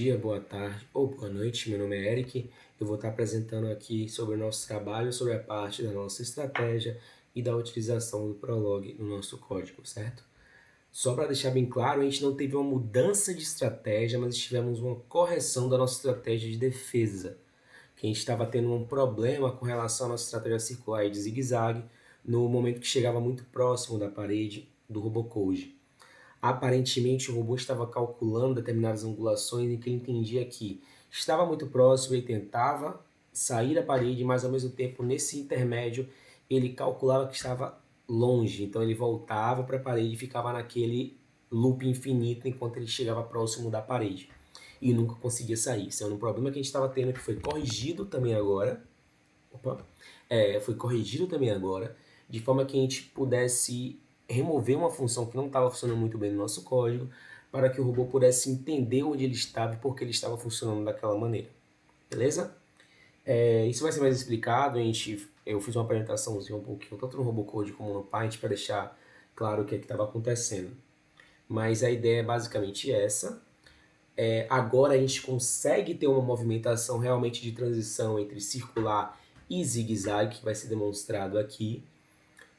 Dia, boa tarde ou boa noite. Meu nome é Eric. Eu vou estar apresentando aqui sobre o nosso trabalho, sobre a parte da nossa estratégia e da utilização do Prolog no nosso código, certo? Só para deixar bem claro, a gente não teve uma mudança de estratégia, mas tivemos uma correção da nossa estratégia de defesa. Que a gente estava tendo um problema com relação à nossa estratégia circular e de zigue-zague no momento que chegava muito próximo da parede do Robocode. Aparentemente, o robô estava calculando determinadas angulações em que ele entendia que estava muito próximo, ele tentava sair da parede, mas ao mesmo tempo, nesse intermédio, ele calculava que estava longe. Então, ele voltava para a parede e ficava naquele loop infinito enquanto ele chegava próximo da parede. E nunca conseguia sair. Isso é um problema que a gente estava tendo, que foi corrigido também agora. Opa, foi corrigido também agora, de forma que a gente pudesse remover uma função que não estava funcionando muito bem no nosso código, para que o robô pudesse entender onde ele estava e por que ele estava funcionando daquela maneira. Beleza? Isso vai ser mais explicado. Eu fiz uma apresentaçãozinha um pouquinho, tanto no Robocode como no Paint, para deixar claro o que estava acontecendo. Mas a ideia é basicamente essa. Agora a gente consegue ter uma movimentação realmente de transição entre circular e zigue-zague, que vai ser demonstrado aqui,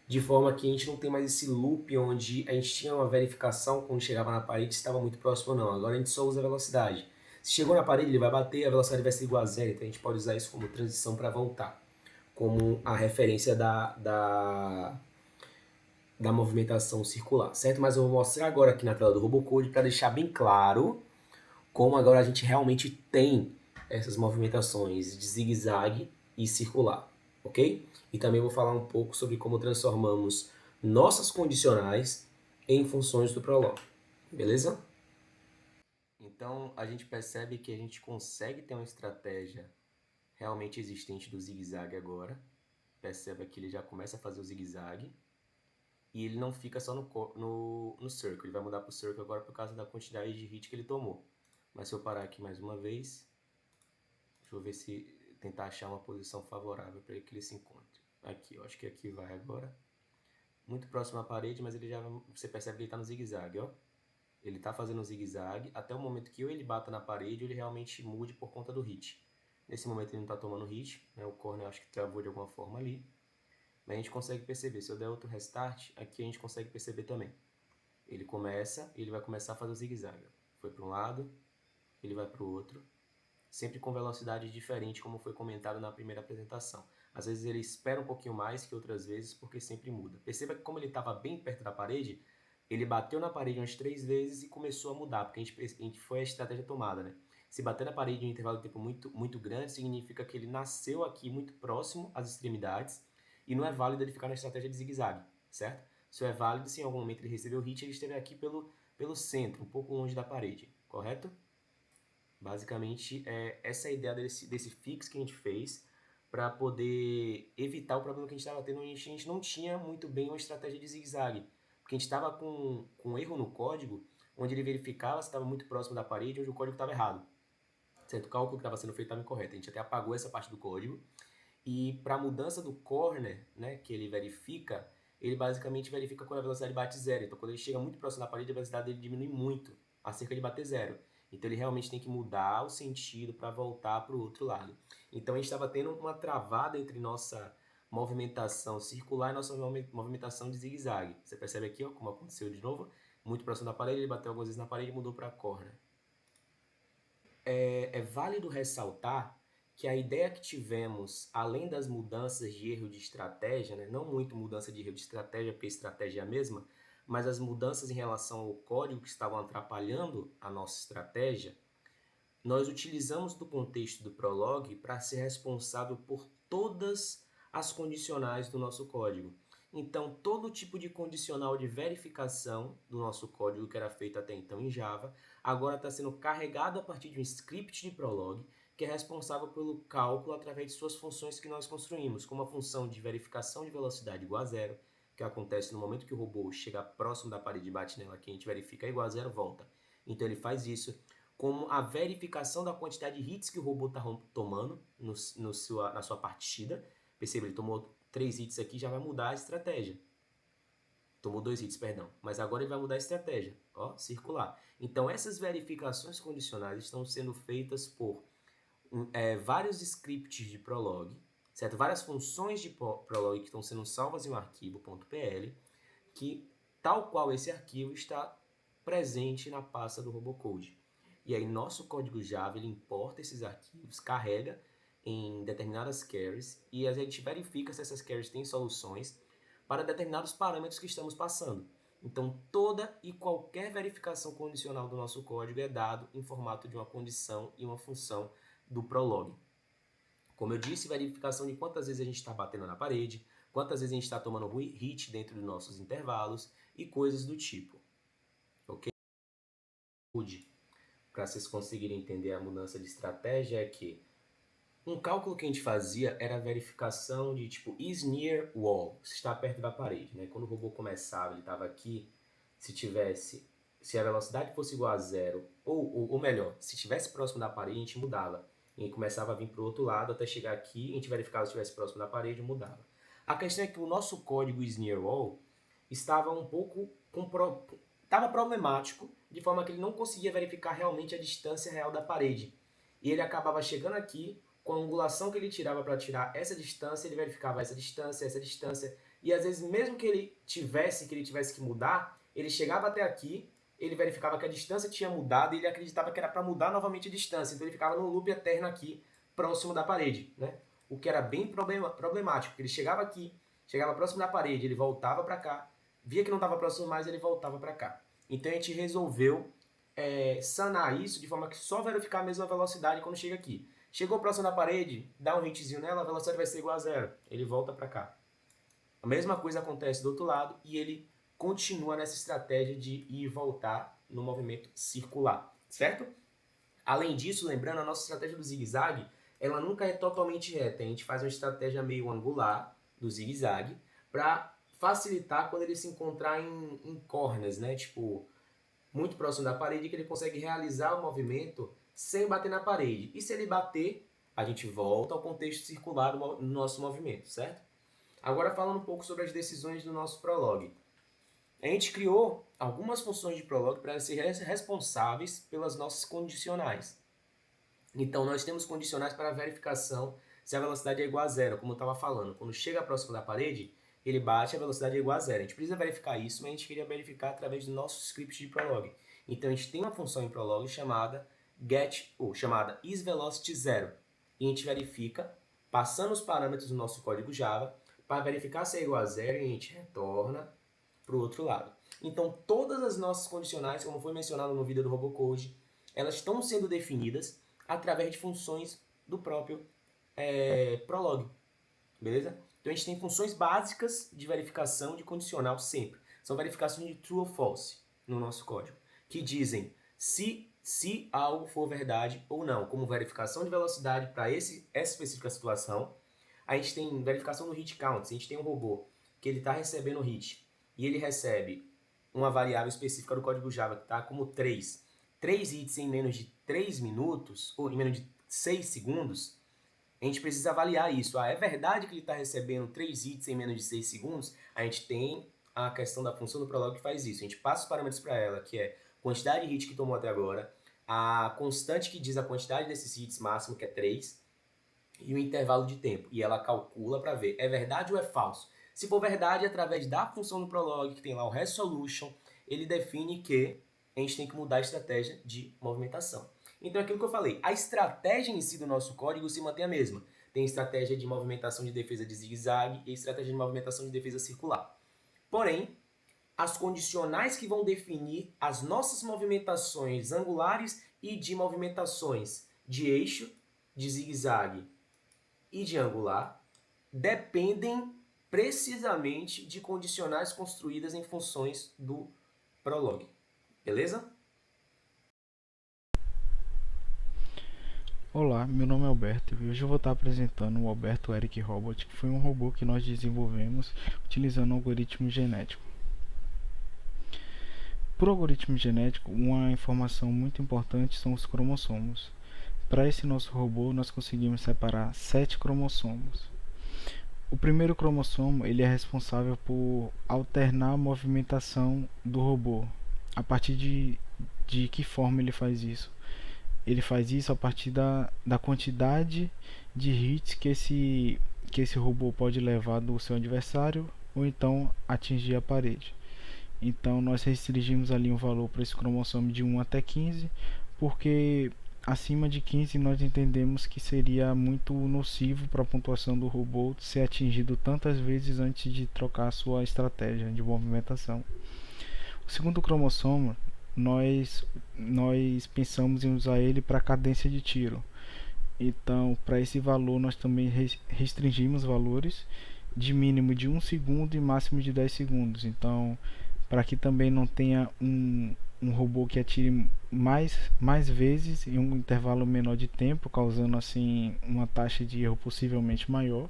de forma que a gente não tem mais esse loop onde a gente tinha uma verificação quando chegava na parede se estava muito próximo ou não. Agora a gente só usa a velocidade. Se chegou na parede, ele vai bater, a velocidade vai ser igual a zero, então a gente pode usar isso como transição para voltar, como a referência da movimentação circular, certo? Mas eu vou mostrar agora aqui na tela do Robocode para deixar bem claro como agora a gente realmente tem essas movimentações de zigue-zague e circular, ok? E também vou falar um pouco sobre como transformamos nossas condicionais em funções do Prolog, beleza? Então a gente percebe que a gente consegue ter uma estratégia realmente existente do zigue-zague agora. Perceba que ele já começa a fazer o zigue-zague e ele não fica só no circle, ele vai mudar para o circle agora por causa da quantidade de hit que ele tomou. Mas se eu parar aqui mais uma vez, deixa eu ver se tentar achar uma posição favorável para que ele se encontre. Aqui, eu acho que aqui vai agora. Muito próximo à parede, mas ele já, você percebe que ele está no zigue-zague, ó. Ele está fazendo um zigue-zague até o momento que ou ele bata na parede ou ele realmente mude por conta do hit. Nesse momento ele não está tomando hit, né? O corner acho que travou de alguma forma ali. Mas a gente consegue perceber, se eu der outro restart, aqui a gente consegue perceber também. Ele começa, ele vai começar a fazer o zigue-zague. Foi para um lado, ele vai para o outro, sempre com velocidade diferente, como foi comentado na primeira apresentação. Às vezes ele espera um pouquinho mais que outras vezes, porque sempre muda. Perceba que como ele estava bem perto da parede, ele bateu na parede umas 3 vezes e começou a mudar, porque a gente foi a estratégia tomada, né? Se bater na parede em um intervalo de tempo muito grande, significa que ele nasceu aqui muito próximo às extremidades e não é válido ele ficar na estratégia de zigue-zague, certo? Só é válido se em algum momento ele recebeu o hit, ele esteve aqui pelo centro, um pouco longe da parede, correto? Basicamente, essa é a ideia desse fix que a gente fez para poder evitar o problema que a gente estava tendo. A gente não tinha muito bem uma estratégia de zigue-zague, porque a gente estava com um erro no código, onde ele verificava se estava muito próximo da parede, onde o código estava errado. Certo? O cálculo que estava sendo feito estava incorreto. A gente até apagou essa parte do código. E para a mudança do corner, né, que ele verifica, ele basicamente verifica quando a velocidade bate zero. Então, quando ele chega muito próximo da parede, a velocidade dele diminui muito, acerca de bater zero. Então, ele realmente tem que mudar o sentido para voltar para o outro lado. Então, a gente estava tendo uma travada entre nossa movimentação circular e nossa movimentação de zigue-zague. Você percebe aqui, ó, como aconteceu de novo? Muito próximo da parede, ele bateu algumas vezes na parede e mudou para a corner. É válido ressaltar que a ideia que tivemos, além das mudanças de erro de estratégia, né, não muito mudança de erro de estratégia, porque a estratégia é a mesma, mas as mudanças em relação ao código que estavam atrapalhando a nossa estratégia, nós utilizamos do contexto do Prolog para ser responsável por todas as condicionais do nosso código. Então, todo tipo de condicional de verificação do nosso código, que era feito até então em Java, agora está sendo carregado a partir de um script de Prolog, que é responsável pelo cálculo através de suas funções que nós construímos, como a função de verificação de velocidade igual a zero, que acontece no momento que o robô chega próximo da parede e bate nela, que a gente verifica igual a zero, volta. Então ele faz isso, como a verificação da quantidade de hits que o robô está tomando na sua partida. Perceba, ele tomou 3 hits aqui, já vai mudar a estratégia. Tomou 2 hits, perdão. Mas agora ele vai mudar a estratégia. Ó, circular. Então, essas verificações condicionais estão sendo feitas por vários scripts de Prolog, certo? Várias funções de Prolog que estão sendo salvas em um arquivo .pl, que, tal qual esse arquivo, está presente na pasta do Robocode. E aí, nosso código Java, ele importa esses arquivos, carrega em determinadas carries, e a gente verifica se essas carries têm soluções para determinados parâmetros que estamos passando. Então, toda e qualquer verificação condicional do nosso código é dado em formato de uma condição e uma função do Prolog. Como eu disse, verificação de quantas vezes a gente está batendo na parede, quantas vezes a gente está tomando hit dentro dos nossos intervalos e coisas do tipo. Ok? Para vocês conseguirem entender a mudança de estratégia é que um cálculo que a gente fazia era a verificação de tipo is near wall, se está perto da parede, né? Quando o robô começava, ele estava aqui, se a velocidade fosse igual a zero, ou melhor, se estivesse próximo da parede, a gente mudava. E começava a vir para o outro lado até chegar aqui, a gente verificava se estivesse próximo da parede, mudava. A questão é que o nosso código is near wall estava um pouco estava problemático, de forma que ele não conseguia verificar realmente a distância real da parede. E ele acabava chegando aqui, com a angulação que ele tirava para tirar essa distância, ele verificava essa distância, e às vezes mesmo que ele tivesse que mudar, ele chegava até aqui, ele verificava que a distância tinha mudado e ele acreditava que era para mudar novamente a distância, então ele ficava num loop eterno aqui, próximo da parede, né? O que era bem problemático, porque ele chegava aqui, chegava próximo da parede, ele voltava para cá, via que não estava próximo mais, ele voltava para cá. Então a gente resolveu sanar isso de forma que só verificar a mesma velocidade quando chega aqui. Chegou próximo da parede, dá um hitzinho nela, a velocidade vai ser igual a zero. Ele volta para cá. A mesma coisa acontece do outro lado e ele continua nessa estratégia de ir e voltar no movimento circular, certo? Além disso, lembrando, a nossa estratégia do zigue-zague, ela nunca é totalmente reta. A gente faz uma estratégia meio angular do zigue-zague para facilitar quando ele se encontrar em corners, né? Tipo, muito próximo da parede, que ele consegue realizar o movimento sem bater na parede. E se ele bater, a gente volta ao contexto circular do nosso movimento, certo? Agora falando um pouco sobre as decisões do nosso Prolog. A gente criou algumas funções de Prolog para ser responsáveis pelas nossas condicionais. Então, nós temos condicionais para verificação se a velocidade é igual a zero, como eu estava falando. Quando chega próximo da parede, ele bate, a velocidade é igual a zero. A gente precisa verificar isso, mas a gente queria verificar através do nosso script de Prolog. Então, a gente tem uma função em Prolog chamada chamada isVelocity0. E a gente verifica, passando os parâmetros do nosso código Java, para verificar se é igual a zero, e a gente retorna para o outro lado. Então, todas as nossas condicionais, como foi mencionado no vídeo do Robocode, elas estão sendo definidas através de funções do próprio Prolog. Beleza? Então, a gente tem funções básicas de verificação de condicional sempre. São verificações de true ou false no nosso código, que dizem se algo for verdade ou não, como verificação de velocidade para essa específica situação. A gente tem verificação do hit count. Se a gente tem um robô que ele está recebendo hit e ele recebe uma variável específica do código Java que está como 3 hits em menos de 3 minutos, ou em menos de 6 segundos, a gente precisa avaliar isso. É verdade que ele está recebendo 3 hits em menos de 6 segundos? A gente tem a questão da função do Prolog que faz isso. A gente passa os parâmetros para ela, que é quantidade de hits que tomou até agora, a constante que diz a quantidade desses hits máximo, que é 3, e o intervalo de tempo. E ela calcula para ver, é verdade ou é falso? Se for verdade, através da função do Prolog, que tem lá o resolution, ele define que a gente tem que mudar a estratégia de movimentação. Então, é aquilo que eu falei, a estratégia em si do nosso código se mantém a mesma. Tem estratégia de movimentação de defesa de zigue-zague e estratégia de movimentação de defesa circular. Porém, as condicionais que vão definir as nossas movimentações angulares e de movimentações de eixo, de zigue-zague e de angular dependem precisamente de condicionais construídas em funções do Prolog. Beleza? Olá, meu nome é Alberto e hoje eu vou estar apresentando o Alberto Eric Robot, que foi um robô que nós desenvolvemos utilizando um algoritmo genético. Por algoritmo genético, uma informação muito importante são os cromossomos. Para esse nosso robô, nós conseguimos separar 7 cromossomos. O primeiro cromossomo ele é responsável por alternar a movimentação do robô. A partir de que forma ele faz isso? Ele faz isso a partir da quantidade de hits que esse robô pode levar do seu adversário ou então atingir a parede. Então nós restringimos ali um valor para esse cromossomo de 1 até 15, porque acima de 15 nós entendemos que seria muito nocivo para a pontuação do robô ser atingido tantas vezes antes de trocar a sua estratégia de movimentação. O segundo cromossomo, nós pensamos em usar ele para cadência de tiro. Então, para esse valor, nós também restringimos valores de mínimo de 1 segundo e máximo de 10 segundos. Então, para que também não tenha um robô que atire mais vezes em um intervalo menor de tempo, causando assim uma taxa de erro possivelmente maior,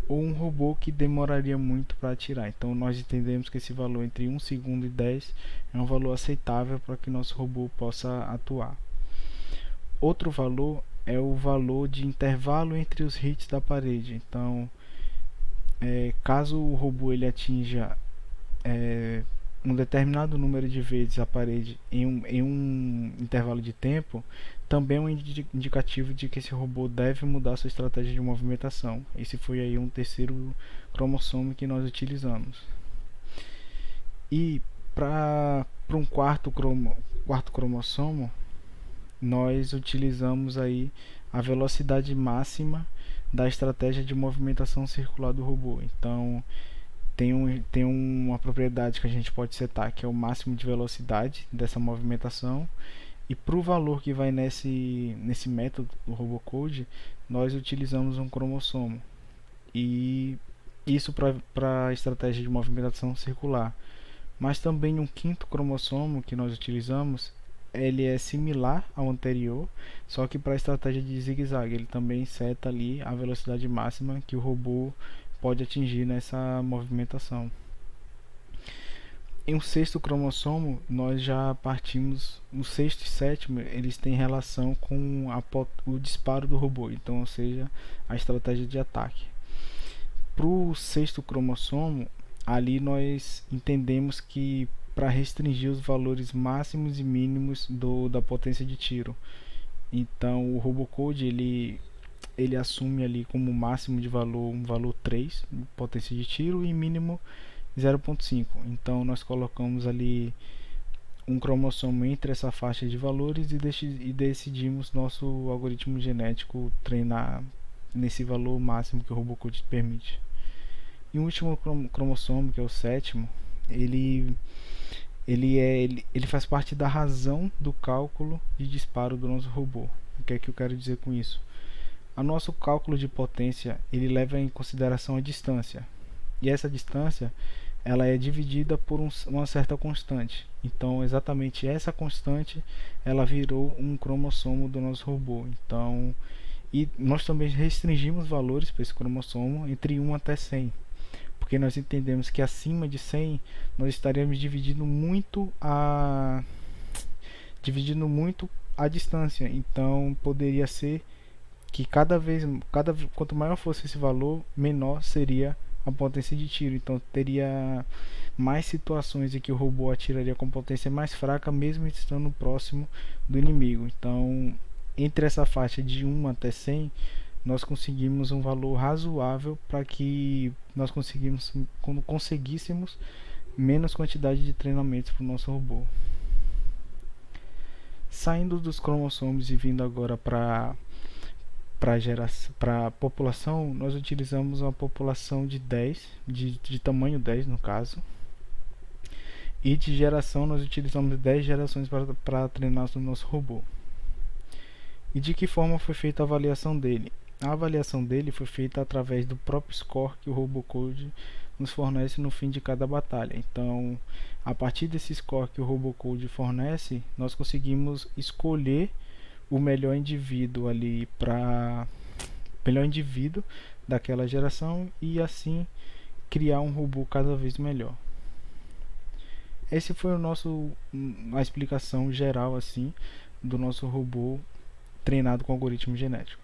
ou um robô que demoraria muito para atirar. Então nós entendemos que esse valor entre 1 segundo e 10 é um valor aceitável para que nosso robô possa atuar. Outro valor é o valor de intervalo entre os hits da parede. Então, caso o robô ele atinja um determinado número de vezes a parede em um intervalo de tempo, também é um indicativo de que esse robô deve mudar sua estratégia de movimentação. Esse foi aí um terceiro cromossomo que nós utilizamos. E para um quarto cromossomo, nós utilizamos aí a velocidade máxima da estratégia de movimentação circular do robô. Então, tem uma propriedade que a gente pode setar, que é o máximo de velocidade dessa movimentação. E para o valor que vai nesse método do RoboCode, nós utilizamos um cromossomo. E isso para a estratégia de movimentação circular. Mas também um quinto cromossomo que nós utilizamos, ele é similar ao anterior, só que para a estratégia de zigue-zague. Ele também seta ali a velocidade máxima que o robô pode atingir nessa movimentação. Em um sexto cromossomo, nós já partimos. O sexto e sétimo, eles têm relação com o disparo do robô, então, ou seja, a estratégia de ataque. Para o sexto cromossomo, ali nós entendemos que para restringir os valores máximos e mínimos da potência de tiro. Então, o RoboCode ele assume ali como máximo de valor um valor 3 de potência de tiro e mínimo 0.5. Então nós colocamos ali um cromossomo entre essa faixa de valores e decidimos nosso algoritmo genético treinar nesse valor máximo que o RoboCode permite. E o último cromossomo, que é o sétimo, ele faz parte da razão do cálculo de disparo do nosso robô. O que é que eu quero dizer com isso? O nosso cálculo de potência ele leva em consideração a distância, e essa distância ela é dividida por uma certa constante. Então exatamente essa constante ela virou um cromossomo do nosso robô. Então, e nós também restringimos valores para esse cromossomo entre 1 até 100, porque nós entendemos que acima de 100 nós estaríamos dividindo muito a distância. Então poderia ser que quanto maior fosse esse valor, menor seria a potência de tiro. Então teria mais situações em que o robô atiraria com potência mais fraca, mesmo estando próximo do inimigo. Então, entre essa faixa de 1 até 100, nós conseguimos um valor razoável para que nós conseguíssemos menos quantidade de treinamentos para o nosso robô. Saindo dos cromossomos e vindo agora para a população, nós utilizamos uma população de 10, de tamanho 10 no caso, e de geração nós utilizamos 10 gerações para treinar o nosso robô. E de que forma foi feita a avaliação dele? A avaliação dele foi feita através do próprio score que o RoboCode nos fornece no fim de cada batalha. Então, a partir desse score que o RoboCode fornece, nós conseguimos escolher o melhor indivíduo ali melhor indivíduo daquela geração e assim criar um robô cada vez melhor. Esse foi a explicação geral assim do nosso robô treinado com algoritmo genético.